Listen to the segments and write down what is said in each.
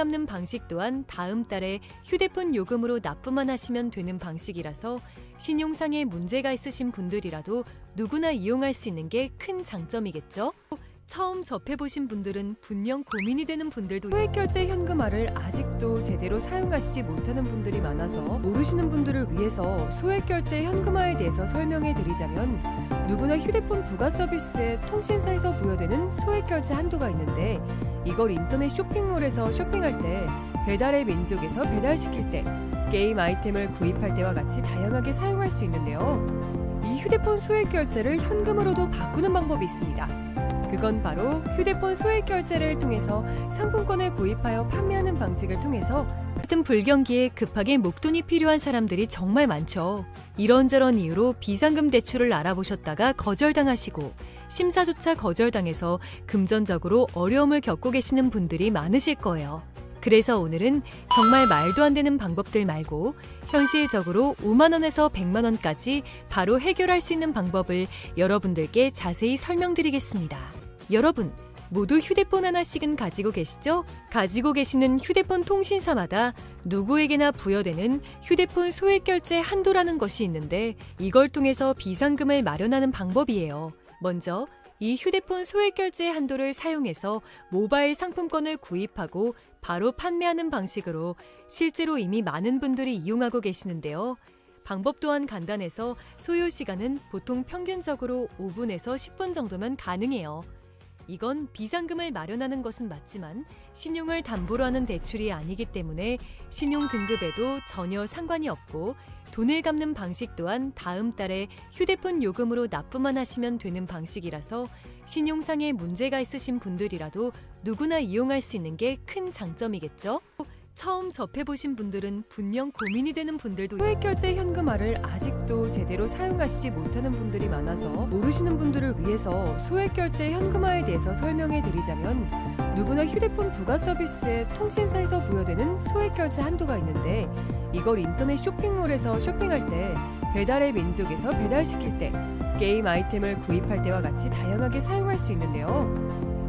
갚는 방식 또한 다음 달에 휴대폰 요금으로 납부만 하시면 되는 방식이라서 신용상에 문제가 있으신 분들이라도 누구나 이용할 수 있는 게 큰 장점이겠죠? 처음 접해보신 분들은 분명 고민이 되는 분들도 소액결제 현금화를 아직도 제대로 사용하시지 못하는 분들이 많아서 모르시는 분들을 위해서 소액결제 현금화에 대해서 설명해 드리자면 누구나 휴대폰 부가 서비스에 통신사에서 부여되는 소액결제 한도가 있는데 이걸 인터넷 쇼핑몰에서 쇼핑할 때 배달의 민족에서 배달시킬 때 게임 아이템을 구입할 때와 같이 다양하게 사용할 수 있는데요. 이 휴대폰 소액결제를 현금으로도 바꾸는 방법이 있습니다. 그건 바로 휴대폰 소액결제를 통해서 상품권을 구입하여 판매하는 방식을 통해서 같은 불경기에 급하게 목돈이 필요한 사람들이 정말 많죠. 이런저런 이유로 비상금 대출을 알아보셨다가 거절당하시고 심사조차 거절당해서 금전적으로 어려움을 겪고 계시는 분들이 많으실 거예요. 그래서 오늘은 정말 말도 안 되는 방법들 말고 현실적으로 5만 원에서 100만 원까지 바로 해결할 수 있는 방법을 여러분들께 자세히 설명드리겠습니다. 여러분, 모두 휴대폰 하나씩은 가지고 계시죠? 가지고 계시는 휴대폰 통신사마다 누구에게나 부여되는 휴대폰 소액결제 한도라는 것이 있는데 이걸 통해서 비상금을 마련하는 방법이에요. 먼저 이 휴대폰 소액결제 한도를 사용해서 모바일 상품권을 구입하고 바로 판매하는 방식으로 실제로 이미 많은 분들이 이용하고 계시는데요. 방법 또한 간단해서 소요 시간은 보통 평균적으로 5분에서 10분 정도면 가능해요. 이건 비상금을 마련하는 것은 맞지만 신용을 담보로 하는 대출이 아니기 때문에 신용 등급에도 전혀 상관이 없고 돈을 갚는 방식 또한 다음 달에 휴대폰 요금으로 납부만 하시면 되는 방식이라서 신용상에 문제가 있으신 분들이라도 누구나 이용할 수 있는 게 큰 장점이겠죠? 처음 접해보신 분들은 분명 고민이 되는 분들도 소액결제 현금화를 아직도 제대로 사용하시지 못하는 분들이 많아서 모르시는 분들을 위해서 소액결제 현금화에 대해서 설명해 드리자면 누구나 휴대폰 부가 서비스에 통신사에서 부여되는 소액결제 한도가 있는데 이걸 인터넷 쇼핑몰에서 쇼핑할 때 배달의 민족에서 배달시킬 때 게임 아이템을 구입할 때와 같이 다양하게 사용할 수 있는데요.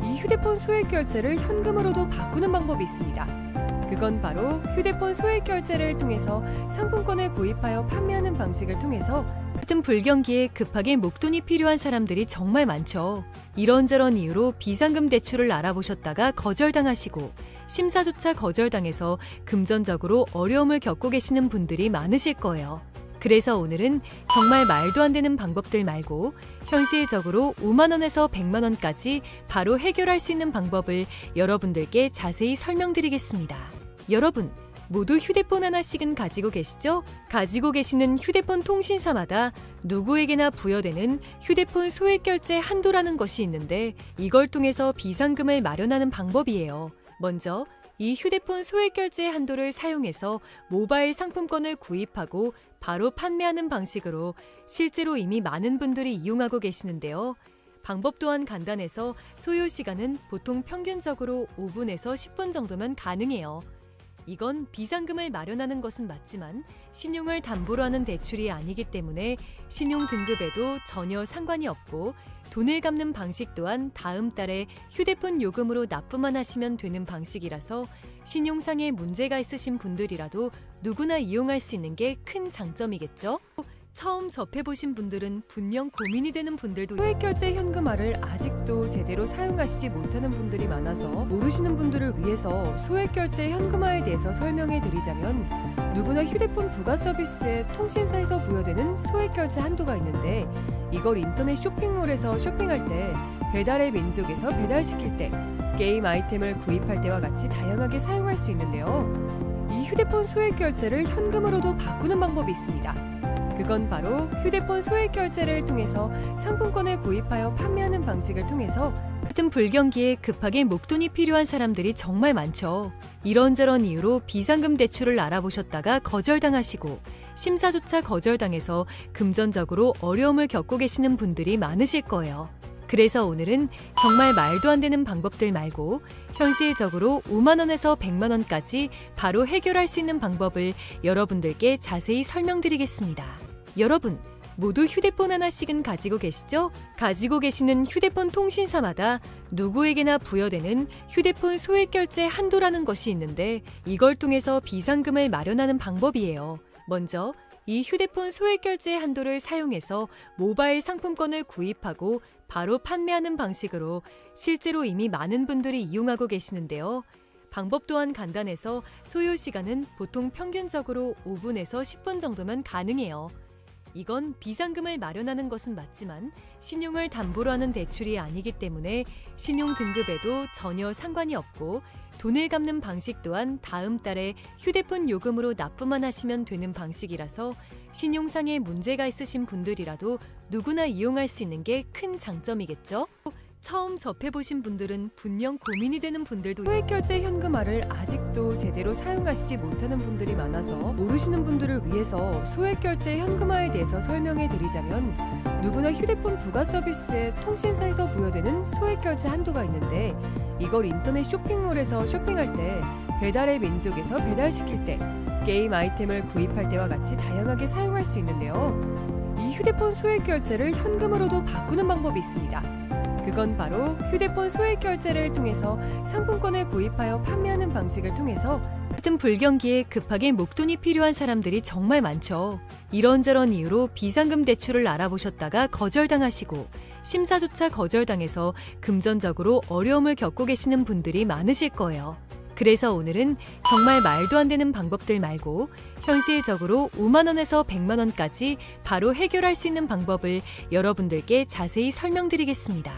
이 휴대폰 소액결제를 현금으로도 바꾸는 방법이 있습니다. 그건 바로 휴대폰 소액결제를 통해서 상품권을 구입하여 판매하는 방식을 통해서 같은 불경기에 급하게 목돈이 필요한 사람들이 정말 많죠. 이런저런 이유로 비상금 대출을 알아보셨다가 거절당하시고 심사조차 거절당해서 금전적으로 어려움을 겪고 계시는 분들이 많으실 거예요. 그래서 오늘은 정말 말도 안 되는 방법들 말고 현실적으로 5만 원에서 100만 원까지 바로 해결할 수 있는 방법을 여러분들께 자세히 설명드리겠습니다. 여러분, 모두 휴대폰 하나씩은 가지고 계시죠? 가지고 계시는 휴대폰 통신사마다 누구에게나 부여되는 휴대폰 소액결제 한도라는 것이 있는데 이걸 통해서 비상금을 마련하는 방법이에요. 먼저 이 휴대폰 소액결제 한도를 사용해서 모바일 상품권을 구입하고 바로 판매하는 방식으로 실제로 이미 많은 분들이 이용하고 계시는데요. 방법 또한 간단해서 소요 시간은 보통 평균적으로 5분에서 10분 정도면 가능해요. 이건 비상금을 마련하는 것은 맞지만 신용을 담보로 하는 대출이 아니기 때문에 신용 등급에도 전혀 상관이 없고 돈을 갚는 방식 또한 다음 달에 휴대폰 요금으로 납부만 하시면 되는 방식이라서 신용상에 문제가 있으신 분들이라도 누구나 이용할 수 있는 게 큰 장점이겠죠? 처음 접해보신 분들은 분명 고민이 되는 분들도 소액결제 현금화를 아직도 제대로 사용하시지 못하는 분들이 많아서 모르시는 분들을 위해서 소액결제 현금화에 대해서 설명해 드리자면 누구나 휴대폰 부가 서비스에 통신사에서 부여되는 소액결제 한도가 있는데 이걸 인터넷 쇼핑몰에서 쇼핑할 때 배달의 민족에서 배달시킬 때 게임 아이템을 구입할 때와 같이 다양하게 사용할 수 있는데요. 이 휴대폰 소액결제를 현금으로도 바꾸는 방법이 있습니다. 그건 바로 휴대폰 소액결제를 통해서 상품권을 구입하여 판매하는 방식을 통해서 같은 불경기에 급하게 목돈이 필요한 사람들이 정말 많죠. 이런저런 이유로 비상금 대출을 알아보셨다가 거절당하시고 심사조차 거절당해서 금전적으로 어려움을 겪고 계시는 분들이 많으실 거예요. 그래서 오늘은 정말 말도 안 되는 방법들 말고 현실적으로 5만 원에서 100만 원까지 바로 해결할 수 있는 방법을 여러분들께 자세히 설명드리겠습니다. 여러분, 모두 휴대폰 하나씩은 가지고 계시죠? 가지고 계시는 휴대폰 통신사마다 누구에게나 부여되는 휴대폰 소액 결제 한도라는 것이 있는데 이걸 통해서 비상금을 마련하는 방법이에요. 먼저 이 휴대폰 소액 결제 한도를 사용해서 모바일 상품권을 구입하고 바로 판매하는 방식으로 실제로 이미 많은 분들이 이용하고 계시는데요. 방법 또한 간단해서 소요 시간은 보통 평균적으로 5분에서 10분 정도면 가능해요. 이건 비상금을 마련하는 것은 맞지만 신용을 담보로 하는 대출이 아니기 때문에 신용 등급에도 전혀 상관이 없고 돈을 갚는 방식 또한 다음 달에 휴대폰 요금으로 납부만 하시면 되는 방식이라서 신용상에 문제가 있으신 분들이라도 누구나 이용할 수 있는 게 큰 장점이겠죠? 처음 접해보신 분들은 분명 고민이 되는 분들도 소액결제 현금화를 아직도 제대로 사용하시지 못하는 분들이 많아서 모르시는 분들을 위해서 소액결제 현금화에 대해서 설명해 드리자면 누구나 휴대폰 부가 서비스에 통신사에서 부여되는 소액결제 한도가 있는데 이걸 인터넷 쇼핑몰에서 쇼핑할 때 배달의 민족에서 배달시킬 때 게임 아이템을 구입할 때와 같이 다양하게 사용할 수 있는데요. 이 휴대폰 소액결제를 현금으로도 바꾸는 방법이 있습니다. 그건 바로 휴대폰 소액 결제를 통해서 상품권을 구입하여 판매하는 방식을 통해서 같은 불경기에 급하게 목돈이 필요한 사람들이 정말 많죠. 이런저런 이유로 비상금 대출을 알아보셨다가 거절당하시고 심사조차 거절당해서 금전적으로 어려움을 겪고 계시는 분들이 많으실 거예요. 그래서 오늘은 정말 말도 안 되는 방법들 말고 현실적으로 5만 원에서 100만 원까지 바로 해결할 수 있는 방법을 여러분들께 자세히 설명드리겠습니다.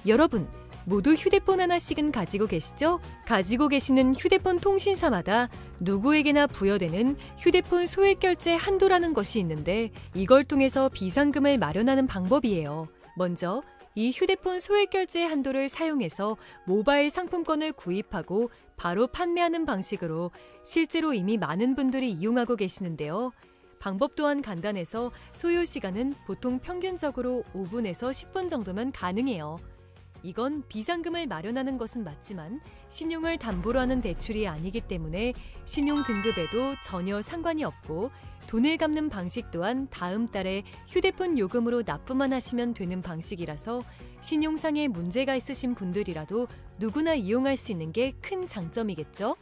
여러분, 모두 휴대폰 하나씩은 가지고 계시죠? 가지고 계시는 휴대폰 통신사마다 누구에게나 부여되는 휴대폰 소액 결제 한도라는 것이 있는데 이걸 통해서 비상금을 마련하는 방법이에요. 먼저 이 휴대폰 소액 결제 한도를 사용해서 모바일 상품권을 구입하고 바로 판매하는 방식으로 실제로 이미 많은 분들이 이용하고 계시는데요. 방법 또한 간단해서 소요 시간은 보통 평균적으로 5분에서 10분 정도면 가능해요. 이건 비상금을 마련하는 것은 맞지만 신용을 담보로 하는 대출이 아니기 때문에 신용 등급에도 전혀 상관이 없고 돈을 갚는 방식 또한 다음 달에 휴대폰 요금으로 납부만 하시면 되는 방식이라서 신용상에 문제가 있으신 분들이라도 누구나 이용할 수 있는 게 큰 장점이겠죠?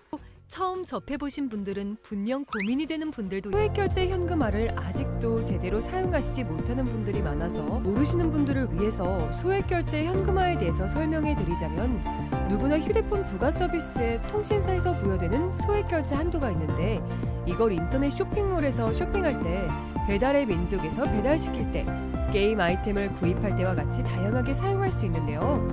처음 접해보신 분들은 분명 고민이 되는 분들도 소액결제 현금화를 아직도 제대로 사용하시지 못하는 분들이 많아서 모르시는 분들을 위해서 소액결제 현금화에 대해서 설명해 드리자면 누구나 휴대폰 부가 서비스에 통신사에서 부여되는 소액결제 한도가 있는데 이걸 인터넷 쇼핑몰에서 쇼핑할 때 배달의 민족에서 배달시킬 때 게임 아이템을 구입할 때와 같이 다양하게 사용할 수 있는데요.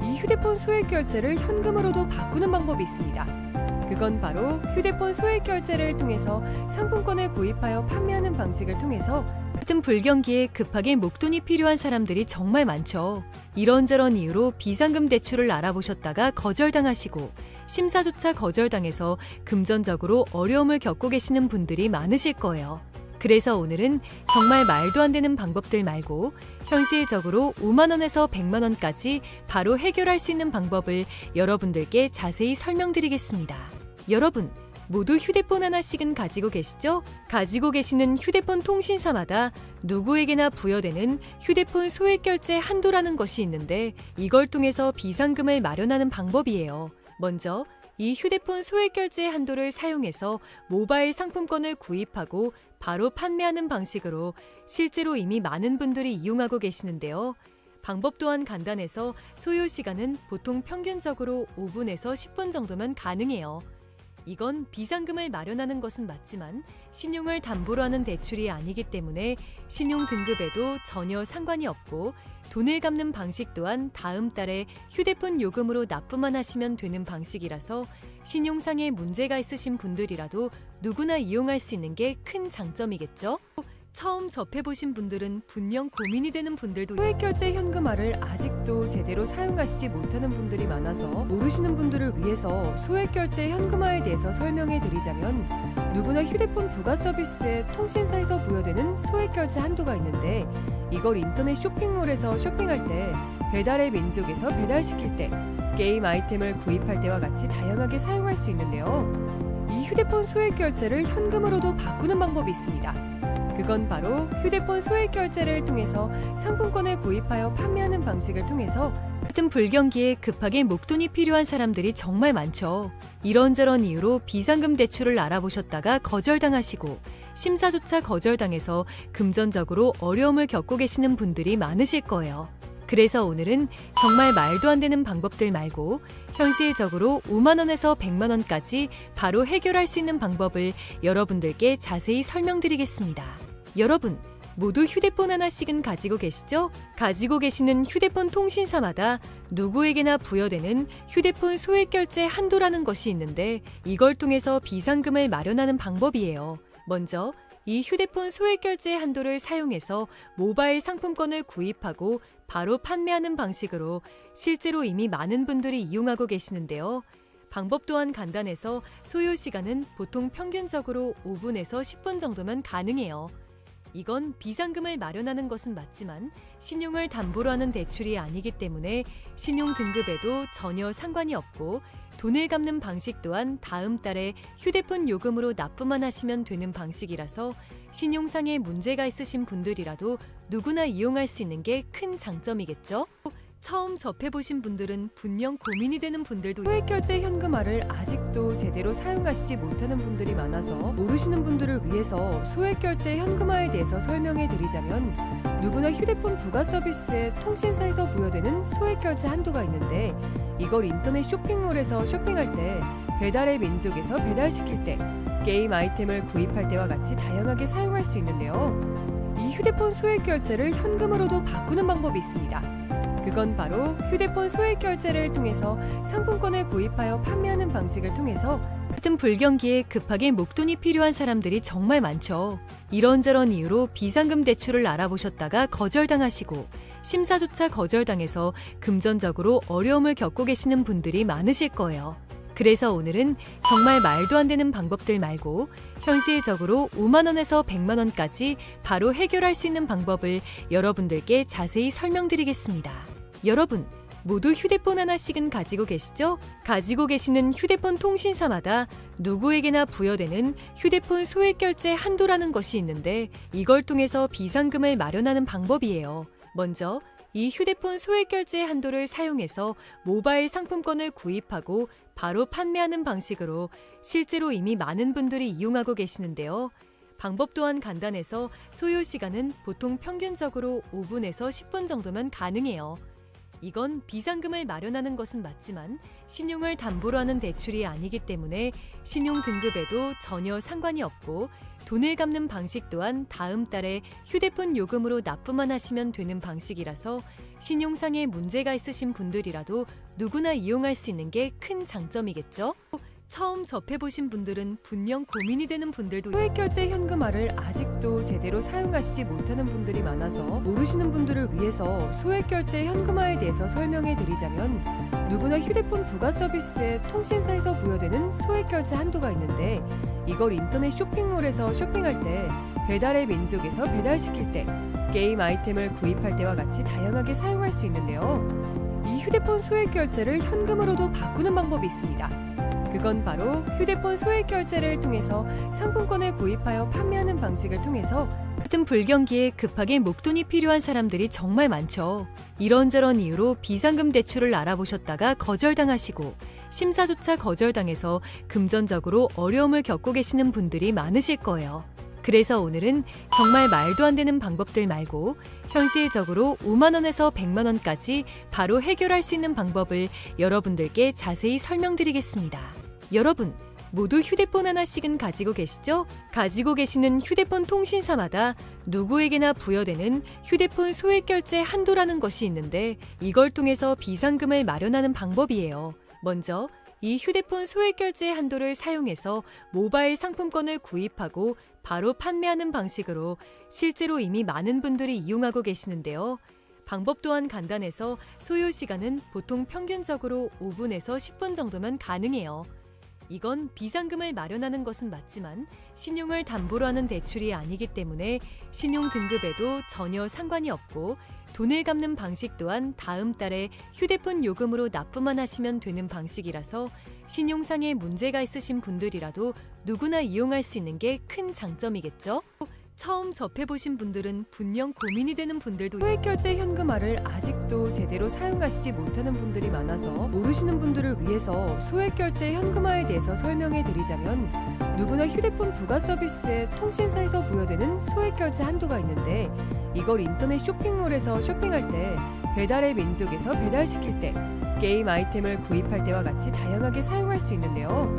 이 휴대폰 소액결제를 현금으로도 바꾸는 방법이 있습니다. 그건 바로 휴대폰 소액 결제를 통해서 상품권을 구입하여 판매하는 방식을 통해서 같은 불경기에 급하게 목돈이 필요한 사람들이 정말 많죠. 이런저런 이유로 비상금 대출을 알아보셨다가 거절당하시고 심사조차 거절당해서 금전적으로 어려움을 겪고 계시는 분들이 많으실 거예요. 그래서 오늘은 정말 말도 안 되는 방법들 말고 현실적으로 5만 원에서 100만 원까지 바로 해결할 수 있는 방법을 여러분들께 자세히 설명드리겠습니다. 여러분, 모두 휴대폰 하나씩은 가지고 계시죠? 가지고 계시는 휴대폰 통신사마다 누구에게나 부여되는 휴대폰 소액 결제 한도라는 것이 있는데 이걸 통해서 비상금을 마련하는 방법이에요. 먼저 이 휴대폰 소액 결제 한도를 사용해서 모바일 상품권을 구입하고 바로 판매하는 방식으로 실제로 이미 많은 분들이 이용하고 계시는데요. 방법 또한 간단해서 소요 시간은 보통 평균적으로 5분에서 10분 정도면 가능해요. 이건 비상금을 마련하는 것은 맞지만 신용을 담보로 하는 대출이 아니기 때문에 신용 등급에도 전혀 상관이 없고 돈을 갚는 방식 또한 다음 달에 휴대폰 요금으로 납부만 하시면 되는 방식이라서 신용상에 문제가 있으신 분들이라도 누구나 이용할 수 있는 게 큰 장점이겠죠? 처음 접해보신 분들은 분명 고민이 되는 분들도 소액결제 현금화를 아직도 제대로 사용하시지 못하는 분들이 많아서 모르시는 분들을 위해서 소액결제 현금화에 대해서 설명해 드리자면 누구나 휴대폰 부가 서비스에 통신사에서 부여되는 소액결제 한도가 있는데 이걸 인터넷 쇼핑몰에서 쇼핑할 때 배달의 민족에서 배달시킬 때 게임 아이템을 구입할 때와 같이 다양하게 사용할 수 있는데요. 이 휴대폰 소액결제를 현금으로도 바꾸는 방법이 있습니다. 그건 바로 휴대폰 소액 결제를 통해서 상품권을 구입하여 판매하는 방식을 통해서 같은 불경기에 급하게 목돈이 필요한 사람들이 정말 많죠. 이런저런 이유로 비상금 대출을 알아보셨다가 거절당하시고 심사조차 거절당해서 금전적으로 어려움을 겪고 계시는 분들이 많으실 거예요. 그래서 오늘은 정말 말도 안 되는 방법들 말고 현실적으로 5만 원에서 100만 원까지 바로 해결할 수 있는 방법을 여러분들께 자세히 설명드리겠습니다. 여러분, 모두 휴대폰 하나씩은 가지고 계시죠? 가지고 계시는 휴대폰 통신사마다 누구에게나 부여되는 휴대폰 소액 결제 한도라는 것이 있는데 이걸 통해서 비상금을 마련하는 방법이에요. 먼저 이 휴대폰 소액 결제 한도를 사용해서 모바일 상품권을 구입하고 바로 판매하는 방식으로 실제로 이미 많은 분들이 이용하고 계시는데요. 방법 또한 간단해서 소요 시간은 보통 평균적으로 5분에서 10분 정도면 가능해요. 이건 비상금을 마련하는 것은 맞지만 신용을 담보로 하는 대출이 아니기 때문에 신용 등급에도 전혀 상관이 없고 돈을 갚는 방식 또한 다음 달에 휴대폰 요금으로 납부만 하시면 되는 방식이라서 신용상에 문제가 있으신 분들이라도 누구나 이용할 수 있는 게 큰 장점이겠죠? 처음 접해보신 분들은 분명 고민이 되는 분들도 소액결제 현금화를 아직도 제대로 사용하시지 못하는 분들이 많아서 모르시는 분들을 위해서 소액결제 현금화에 대해서 설명해 드리자면 누구나 휴대폰 부가 서비스에 통신사에서 부여되는 소액결제 한도가 있는데 이걸 인터넷 쇼핑몰에서 쇼핑할 때 배달의 민족에서 배달시킬 때 게임 아이템을 구입할 때와 같이 다양하게 사용할 수 있는데요. 이 휴대폰 소액결제를 현금으로도 바꾸는 방법이 있습니다. 그건 바로 휴대폰 소액 결제를 통해서 상품권을 구입하여 판매하는 방식을 통해서 같은 불경기에 급하게 목돈이 필요한 사람들이 정말 많죠. 이런저런 이유로 비상금 대출을 알아보셨다가 거절당하시고 심사조차 거절당해서 금전적으로 어려움을 겪고 계시는 분들이 많으실 거예요. 그래서 오늘은 정말 말도 안 되는 방법들 말고 현실적으로 5만 원에서 100만 원까지 바로 해결할 수 있는 방법을 여러분들께 자세히 설명드리겠습니다. 여러분, 모두 휴대폰 하나씩은 가지고 계시죠? 가지고 계시는 휴대폰 통신사마다 누구에게나 부여되는 휴대폰 소액 결제 한도라는 것이 있는데 이걸 통해서 비상금을 마련하는 방법이에요. 먼저 이 휴대폰 소액 결제 한도를 사용해서 모바일 상품권을 구입하고 바로 판매하는 방식으로 실제로 이미 많은 분들이 이용하고 계시는데요. 방법 또한 간단해서 소요 시간은 보통 평균적으로 5분에서 10분 정도면 가능해요. 이건 비상금을 마련하는 것은 맞지만 신용을 담보로 하는 대출이 아니기 때문에 신용 등급에도 전혀 상관이 없고 돈을 갚는 방식 또한 다음 달에 휴대폰 요금으로 납부만 하시면 되는 방식이라서 신용상에 문제가 있으신 분들이라도 누구나 이용할 수 있는 게 큰 장점이겠죠? 처음 접해보신 분들은 분명 고민이 되는 분들도 소액결제 현금화를 아직도 제대로 사용하시지 못하는 분들이 많아서 모르시는 분들을 위해서 소액결제 현금화에 대해서 설명해 드리자면 누구나 휴대폰 부가 서비스에 통신사에서 부여되는 소액결제 한도가 있는데 이걸 인터넷 쇼핑몰에서 쇼핑할 때 배달의 민족에서 배달시킬 때 게임 아이템을 구입할 때와 같이 다양하게 사용할 수 있는데요. 이 휴대폰 소액결제를 현금으로도 바꾸는 방법이 있습니다. 그건 바로 휴대폰 소액 결제를 통해서 상품권을 구입하여 판매하는 방식을 통해서 같은 불경기에 급하게 목돈이 필요한 사람들이 정말 많죠. 이런저런 이유로 비상금 대출을 알아보셨다가 거절당하시고 심사조차 거절당해서 금전적으로 어려움을 겪고 계시는 분들이 많으실 거예요. 그래서 오늘은 정말 말도 안 되는 방법들 말고 현실적으로 5만 원에서 100만 원까지 바로 해결할 수 있는 방법을 여러분들께 자세히 설명드리겠습니다. 여러분, 모두 휴대폰 하나씩은 가지고 계시죠? 가지고 계시는 휴대폰 통신사마다 누구에게나 부여되는 휴대폰 소액 결제 한도라는 것이 있는데 이걸 통해서 비상금을 마련하는 방법이에요. 먼저 이 휴대폰 소액 결제 한도를 사용해서 모바일 상품권을 구입하고 바로 판매하는 방식으로 실제로 이미 많은 분들이 이용하고 계시는데요. 방법 또한 간단해서 소요 시간은 보통 평균적으로 5분에서 10분 정도면 가능해요. 이건 비상금을 마련하는 것은 맞지만 신용을 담보로 하는 대출이 아니기 때문에 신용 등급에도 전혀 상관이 없고 돈을 갚는 방식 또한 다음 달에 휴대폰 요금으로 납부만 하시면 되는 방식이라서 신용상에 문제가 있으신 분들이라도 누구나 이용할 수 있는 게 큰 장점이겠죠? 처음 접해보신 분들은 분명 고민이 되는 분들도 소액결제 현금화를 아직도 제대로 사용하시지 못하는 분들이 많아서 모르시는 분들을 위해서 소액결제 현금화에 대해서 설명해 드리자면 누구나 휴대폰 부가 서비스에 통신사에서 부여되는 소액결제 한도가 있는데 이걸 인터넷 쇼핑몰에서 쇼핑할 때 배달의 민족에서 배달시킬 때 게임 아이템을 구입할 때와 같이 다양하게 사용할 수 있는데요.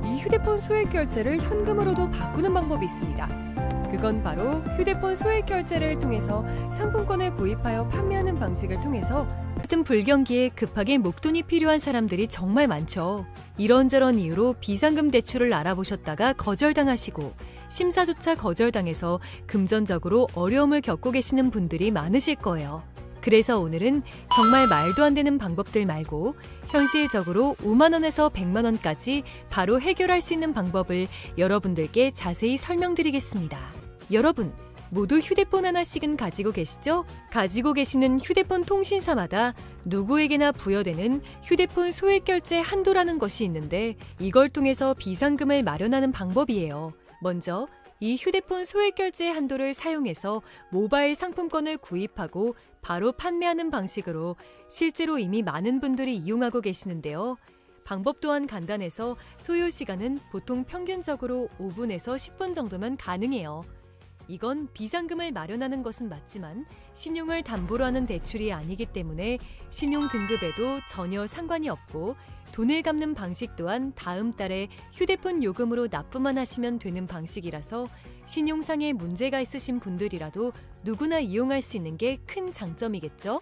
이 휴대폰 소액결제를 현금으로도 바꾸는 방법이 있습니다. 그건 바로 휴대폰 소액결제를 통해서 상품권을 구입하여 판매하는 방식을 통해서 같은 불경기에 급하게 목돈이 필요한 사람들이 정말 많죠. 이런저런 이유로 비상금 대출을 알아보셨다가 거절당하시고 심사조차 거절당해서 금전적으로 어려움을 겪고 계시는 분들이 많으실 거예요. 그래서 오늘은 정말 말도 안 되는 방법들 말고 현실적으로 5만 원에서 100만 원까지 바로 해결할 수 있는 방법을 여러분들께 자세히 설명드리겠습니다. 여러분, 모두 휴대폰 하나씩은 가지고 계시죠? 가지고 계시는 휴대폰 통신사마다 누구에게나 부여되는 휴대폰 소액결제 한도라는 것이 있는데 이걸 통해서 비상금을 마련하는 방법이에요. 먼저 이 휴대폰 소액결제 한도를 사용해서 모바일 상품권을 구입하고 바로 판매하는 방식으로 실제로 이미 많은 분들이 이용하고 계시는데요. 방법 또한 간단해서 소요 시간은 보통 평균적으로 5분에서 10분 정도면 가능해요. 이건 비상금을 마련하는 것은 맞지만 신용을 담보로 하는 대출이 아니기 때문에 신용 등급에도 전혀 상관이 없고 돈을 갚는 방식 또한 다음 달에 휴대폰 요금으로 납부만 하시면 되는 방식이라서 신용상에 문제가 있으신 분들이라도 누구나 이용할 수 있는 게 큰 장점이겠죠?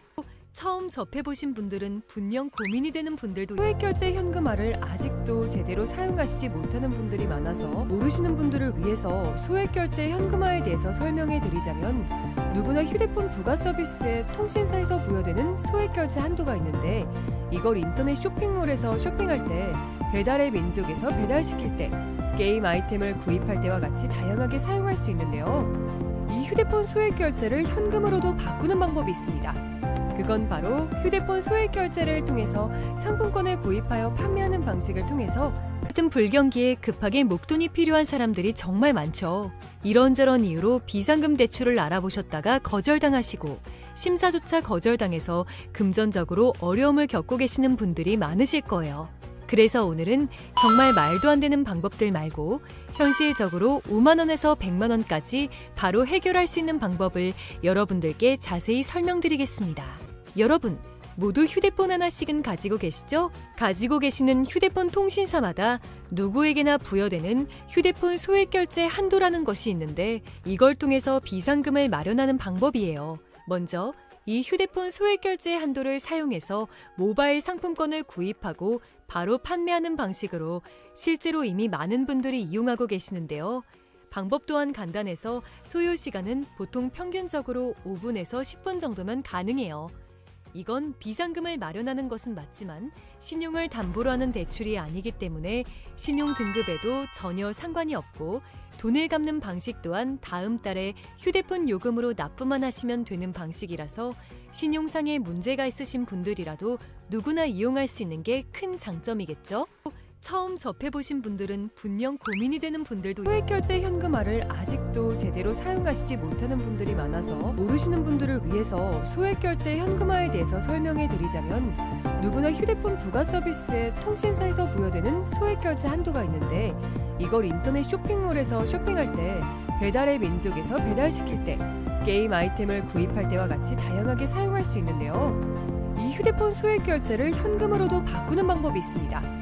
처음 접해보신 분들은 분명 고민이 되는 분들도 소액결제 현금화를 아직도 제대로 사용하시지 못하는 분들이 많아서 모르시는 분들을 위해서 소액결제 현금화에 대해서 설명해 드리자면 누구나 휴대폰 부가 서비스에 통신사에서 부여되는 소액결제 한도가 있는데 이걸 인터넷 쇼핑몰에서 쇼핑할 때 배달의 민족에서 배달시킬 때 게임 아이템을 구입할 때와 같이 다양하게 사용할 수 있는데요. 이 휴대폰 소액결제를 현금으로도 바꾸는 방법이 있습니다. 그건 바로 휴대폰 소액결제를 통해서 상품권을 구입하여 판매하는 방식을 통해서 같은 불경기에 급하게 목돈이 필요한 사람들이 정말 많죠. 이런저런 이유로 비상금 대출을 알아보셨다가 거절당하시고 심사조차 거절당해서 금전적으로 어려움을 겪고 계시는 분들이 많으실 거예요. 그래서 오늘은 정말 말도 안 되는 방법들 말고 현실적으로 5만 원에서 100만 원까지 바로 해결할 수 있는 방법을 여러분들께 자세히 설명드리겠습니다. 여러분, 모두 휴대폰 하나씩은 가지고 계시죠? 가지고 계시는 휴대폰 통신사마다 누구에게나 부여되는 휴대폰 소액결제 한도라는 것이 있는데 이걸 통해서 비상금을 마련하는 방법이에요. 먼저 이 휴대폰 소액결제 한도를 사용해서 모바일 상품권을 구입하고 바로 판매하는 방식으로 실제로 이미 많은 분들이 이용하고 계시는데요. 방법 또한 간단해서 소요 시간은 보통 평균적으로 5분에서 10분 정도면 가능해요. 이건 비상금을 마련하는 것은 맞지만 신용을 담보로 하는 대출이 아니기 때문에 신용 등급에도 전혀 상관이 없고 돈을 갚는 방식 또한 다음 달에 휴대폰 요금으로 납부만 하시면 되는 방식이라서 신용상에 문제가 있으신 분들이라도 누구나 이용할 수 있는 게 큰 장점이겠죠? 처음 접해보신 분들은 분명 고민이 되는 분들도 소액결제 현금화를 아직도 제대로 사용하시지 못하는 분들이 많아서 모르시는 분들을 위해서 소액결제 현금화에 대해서 설명해 드리자면 누구나 휴대폰 부가 서비스에 통신사에서 부여되는 소액결제 한도가 있는데 이걸 인터넷 쇼핑몰에서 쇼핑할 때 배달의 민족에서 배달시킬 때 게임 아이템을 구입할 때와 같이 다양하게 사용할 수 있는데요. 이 휴대폰 소액결제를 현금으로도 바꾸는 방법이 있습니다.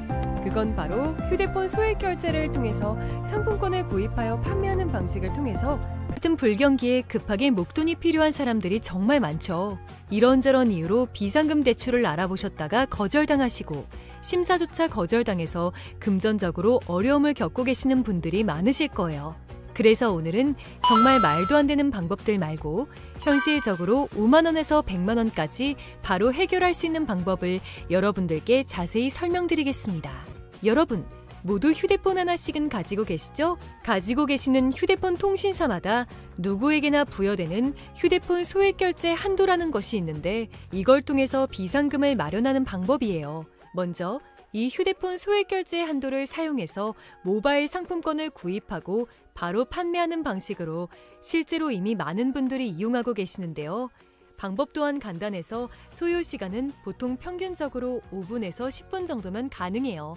그건 바로 휴대폰 소액결제를 통해서 상품권을 구입하여 판매하는 방식을 통해서 같은 불경기에 급하게 목돈이 필요한 사람들이 정말 많죠. 이런저런 이유로 비상금 대출을 알아보셨다가 거절당하시고 심사조차 거절당해서 금전적으로 어려움을 겪고 계시는 분들이 많으실 거예요. 그래서 오늘은 정말 말도 안 되는 방법들 말고 현실적으로 5만 원에서 100만 원까지 바로 해결할 수 있는 방법을 여러분들께 자세히 설명드리겠습니다. 여러분, 모두 휴대폰 하나씩은 가지고 계시죠? 가지고 계시는 휴대폰 통신사마다 누구에게나 부여되는 휴대폰 소액결제 한도라는 것이 있는데 이걸 통해서 비상금을 마련하는 방법이에요. 먼저 이 휴대폰 소액 결제 한도를 사용해서 모바일 상품권을 구입하고 바로 판매하는 방식으로 실제로 이미 많은 분들이 이용하고 계시는데요. 방법 또한 간단해서 소요 시간은 보통 평균적으로 5분에서 10분 정도면 가능해요.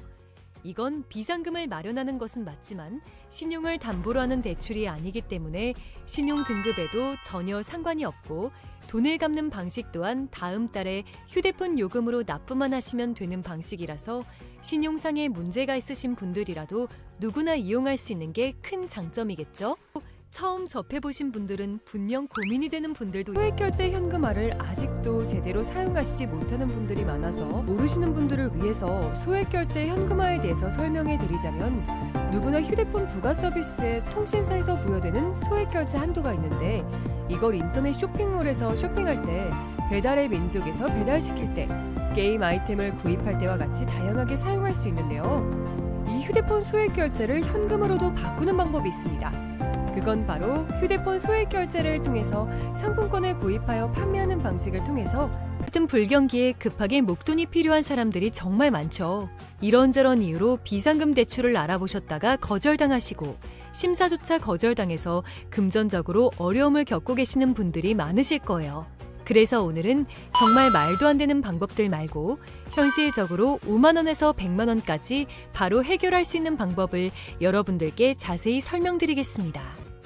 이건 비상금을 마련하는 것은 맞지만 신용을 담보로 하는 대출이 아니기 때문에 신용 등급에도 전혀 상관이 없고 돈을 갚는 방식 또한 다음 달에 휴대폰 요금으로 납부만 하시면 되는 방식이라서 신용상에 문제가 있으신 분들이라도 누구나 이용할 수 있는 게 큰 장점이겠죠? 처음 접해보신 분들은 분명 고민이 되는 분들도 소액결제 현금화를 아직도 제대로 사용하시지 못하는 분들이 많아서 모르시는 분들을 위해서 소액결제 현금화에 대해서 설명해 드리자면 누구나 휴대폰 부가 서비스에 통신사에서 부여되는 소액결제 한도가 있는데 이걸 인터넷 쇼핑몰에서 쇼핑할 때 배달의 민족에서 배달시킬 때 게임 아이템을 구입할 때와 같이 다양하게 사용할 수 있는데요. 이 휴대폰 소액결제를 현금으로도 바꾸는 방법이 있습니다. 그건 바로 휴대폰 소액 결제를 통해서 상품권을 구입하여 판매하는 방식을 통해서 같은 불경기에 급하게 목돈이 필요한 사람들이 정말 많죠. 이런저런 이유로 비상금 대출을 알아보셨다가 거절당하시고 심사조차 거절당해서 금전적으로 어려움을 겪고 계시는 분들이 많으실 거예요. 그래서 오늘은 정말 말도 안 되는 방법들 말고 현실적으로 5만 원에서 100만 원까지 바로 해결할 수 있는 방법을 여러분들께 자세히 설명드리겠습니다.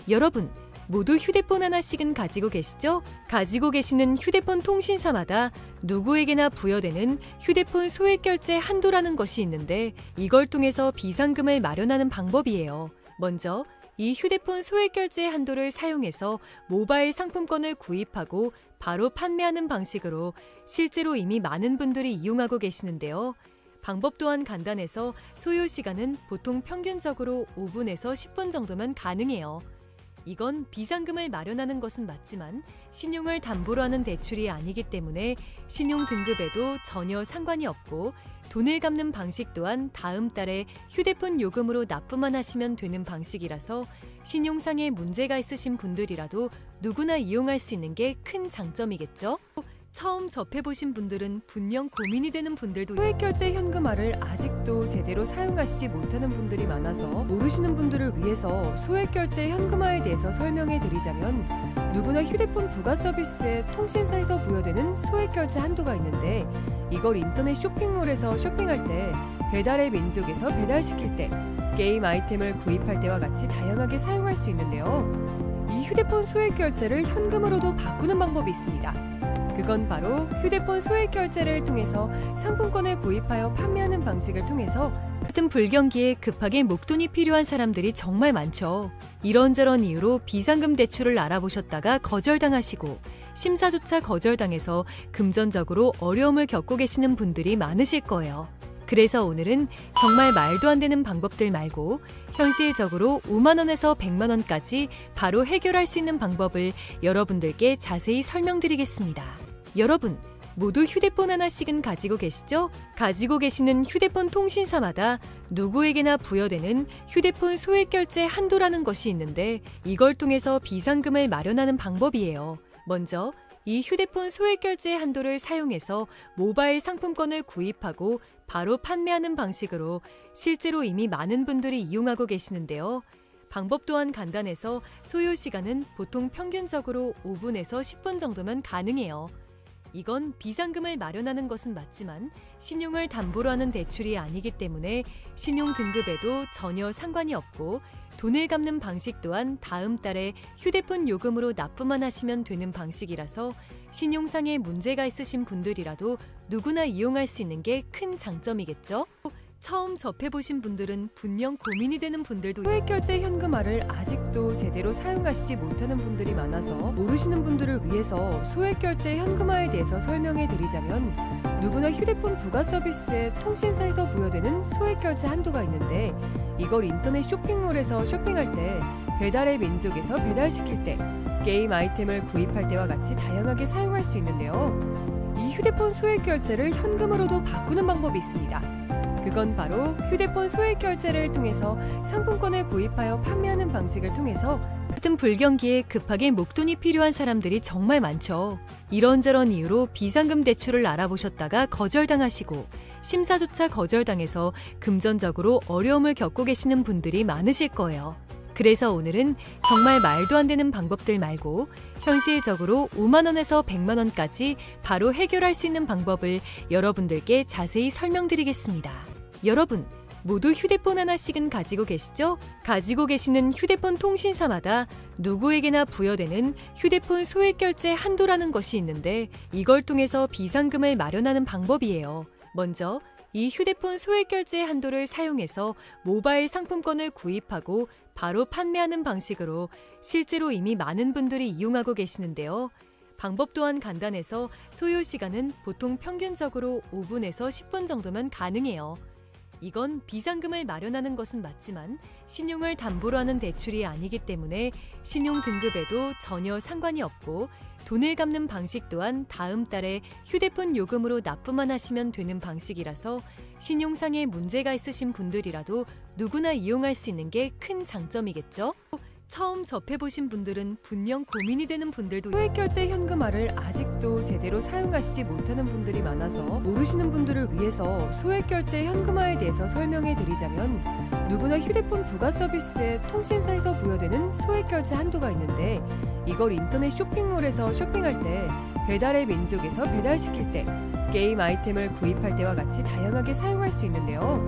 여러분, 모두 휴대폰 하나씩은 가지고 계시죠? 가지고 계시는 휴대폰 통신사마다 누구에게나 부여되는 휴대폰 소액 결제 한도라는 것이 있는데 이걸 통해서 비상금을 마련하는 방법이에요. 먼저 이 휴대폰 소액 결제 한도를 사용해서 모바일 상품권을 구입하고 바로 판매하는 방식으로 실제로 이미 많은 분들이 이용하고 계시는데요. 방법 또한 간단해서 소요 시간은 보통 평균적으로 5분에서 10분 정도면 가능해요. 이건 비상금을 마련하는 것은 맞지만 신용을 담보로 하는 대출이 아니기 때문에 신용 등급에도 전혀 상관이 없고 돈을 갚는 방식 또한 다음 달에 휴대폰 요금으로 납부만 하시면 되는 방식이라서 신용상에 문제가 있으신 분들이라도 누구나 이용할 수 있는 게 큰 장점이겠죠? 처음 접해보신 분들은 분명 고민이 되는 분들도 소액결제 현금화를 아직도 제대로 사용하시지 못하는 분들이 많아서 모르시는 분들을 위해서 소액결제 현금화에 대해서 설명해 드리자면 누구나 휴대폰 부가 서비스에 통신사에서 부여되는 소액결제 한도가 있는데 이걸 인터넷 쇼핑몰에서 쇼핑할 때 배달의 민족에서 배달시킬 때 게임 아이템을 구입할 때와 같이 다양하게 사용할 수 있는데요. 이 휴대폰 소액결제를 현금으로도 바꾸는 방법이 있습니다. 그건 바로 휴대폰 소액 결제를 통해서 상품권을 구입하여 판매하는 방식을 통해서 같은 불경기에 급하게 목돈이 필요한 사람들이 정말 많죠. 이런저런 이유로 비상금 대출을 알아보셨다가 거절당하시고 심사조차 거절당해서 금전적으로 어려움을 겪고 계시는 분들이 많으실 거예요. 그래서 오늘은 정말 말도 안 되는 방법들 말고 현실적으로 5만 원에서 100만 원까지 바로 해결할 수 있는 방법을 여러분들께 자세히 설명드리겠습니다. 여러분, 모두 휴대폰 하나씩은 가지고 계시죠? 가지고 계시는 휴대폰 통신사마다 누구에게나 부여되는 휴대폰 소액 결제 한도라는 것이 있는데 이걸 통해서 비상금을 마련하는 방법이에요. 먼저 이 휴대폰 소액 결제 한도를 사용해서 모바일 상품권을 구입하고 바로 판매하는 방식으로 실제로 이미 많은 분들이 이용하고 계시는데요. 방법 또한 간단해서 소요 시간은 보통 평균적으로 5분에서 10분 정도면 가능해요. 이건 비상금을 마련하는 것은 맞지만 신용을 담보로 하는 대출이 아니기 때문에 신용 등급에도 전혀 상관이 없고 돈을 갚는 방식 또한 다음 달에 휴대폰 요금으로 납부만 하시면 되는 방식이라서 신용상에 문제가 있으신 분들이라도 누구나 이용할 수 있는 게 큰 장점이겠죠? 처음 접해보신 분들은 분명 고민이 되는 분들도 소액결제 현금화를 아직도 제대로 사용하시지 못하는 분들이 많아서 모르시는 분들을 위해서 소액결제 현금화에 대해서 설명해 드리자면 누구나 휴대폰 부가 서비스에 통신사에서 부여되는 소액결제 한도가 있는데 이걸 인터넷 쇼핑몰에서 쇼핑할 때 배달의 민족에서 배달시킬 때 게임 아이템을 구입할 때와 같이 다양하게 사용할 수 있는데요. 이 휴대폰 소액결제를 현금으로도 바꾸는 방법이 있습니다. 그건 바로 휴대폰 소액 결제를 통해서 상품권을 구입하여 판매하는 방식을 통해서 같은 불경기에 급하게 목돈이 필요한 사람들이 정말 많죠. 이런저런 이유로 비상금 대출을 알아보셨다가 거절당하시고 심사조차 거절당해서 금전적으로 어려움을 겪고 계시는 분들이 많으실 거예요. 그래서 오늘은 정말 말도 안 되는 방법들 말고 현실적으로 5만 원에서 100만 원까지 바로 해결할 수 있는 방법을 여러분들께 자세히 설명드리겠습니다. 여러분, 모두 휴대폰 하나씩은 가지고 계시죠? 가지고 계시는 휴대폰 통신사마다 누구에게나 부여되는 휴대폰 소액결제 한도라는 것이 있는데 이걸 통해서 비상금을 마련하는 방법이에요. 먼저 이 휴대폰 소액결제 한도를 사용해서 모바일 상품권을 구입하고 바로 판매하는 방식으로 실제로 이미 많은 분들이 이용하고 계시는데요. 방법 또한 간단해서 소요 시간은 보통 평균적으로 5분에서 10분 정도면 가능해요. 이건 비상금을 마련하는 것은 맞지만 신용을 담보로 하는 대출이 아니기 때문에 신용 등급에도 전혀 상관이 없고 돈을 갚는 방식 또한 다음 달에 휴대폰 요금으로 납부만 하시면 되는 방식이라서 신용상에 문제가 있으신 분들이라도 누구나 이용할 수 있는 게 큰 장점이겠죠? 처음 접해보신 분들은 분명 고민이 되는 분들도 소액결제 현금화를 아직도 제대로 사용하시지 못하는 분들이 많아서 모르시는 분들을 위해서 소액결제 현금화에 대해서 설명해 드리자면 누구나 휴대폰 부가 서비스에 통신사에서 부여되는 소액결제 한도가 있는데 이걸 인터넷 쇼핑몰에서 쇼핑할 때 배달의 민족에서 배달시킬 때 게임 아이템을 구입할 때와 같이 다양하게 사용할 수 있는데요.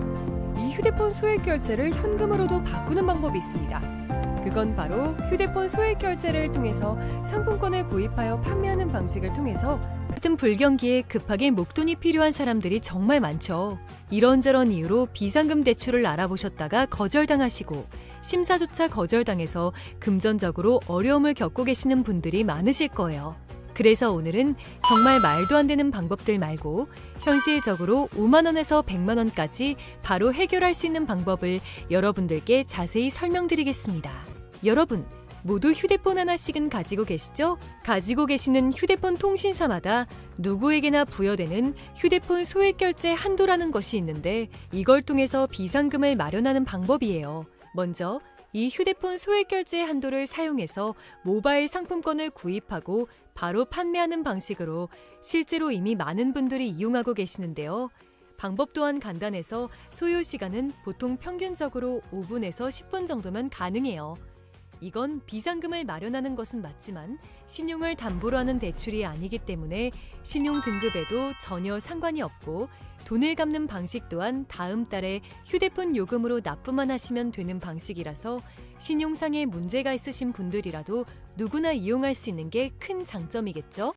이 휴대폰 소액결제를 현금으로도 바꾸는 방법이 있습니다. 그건 바로 휴대폰 소액결제를 통해서 상품권을 구입하여 판매하는 방식을 통해서 같은 불경기에 급하게 목돈이 필요한 사람들이 정말 많죠. 이런저런 이유로 비상금 대출을 알아보셨다가 거절당하시고 심사조차 거절당해서 금전적으로 어려움을 겪고 계시는 분들이 많으실 거예요. 그래서 오늘은 정말 말도 안 되는 방법들 말고 현실적으로 5만 원에서 100만 원까지 바로 해결할 수 있는 방법을 여러분들께 자세히 설명드리겠습니다. 여러분, 모두 휴대폰 하나씩은 가지고 계시죠? 가지고 계시는 휴대폰 통신사마다 누구에게나 부여되는 휴대폰 소액결제 한도라는 것이 있는데 이걸 통해서 비상금을 마련하는 방법이에요. 먼저 이 휴대폰 소액결제 한도를 사용해서 모바일 상품권을 구입하고 바로 판매하는 방식으로 실제로 이미 많은 분들이 이용하고 계시는데요. 방법 또한 간단해서 소요 시간은 보통 평균적으로 5분에서 10분 정도면 가능해요. 이건 비상금을 마련하는 것은 맞지만 신용을 담보로 하는 대출이 아니기 때문에 신용 등급에도 전혀 상관이 없고 돈을 갚는 방식 또한 다음 달에 휴대폰 요금으로 납부만 하시면 되는 방식이라서 신용상에 문제가 있으신 분들이라도 누구나 이용할 수 있는 게 큰 장점이겠죠?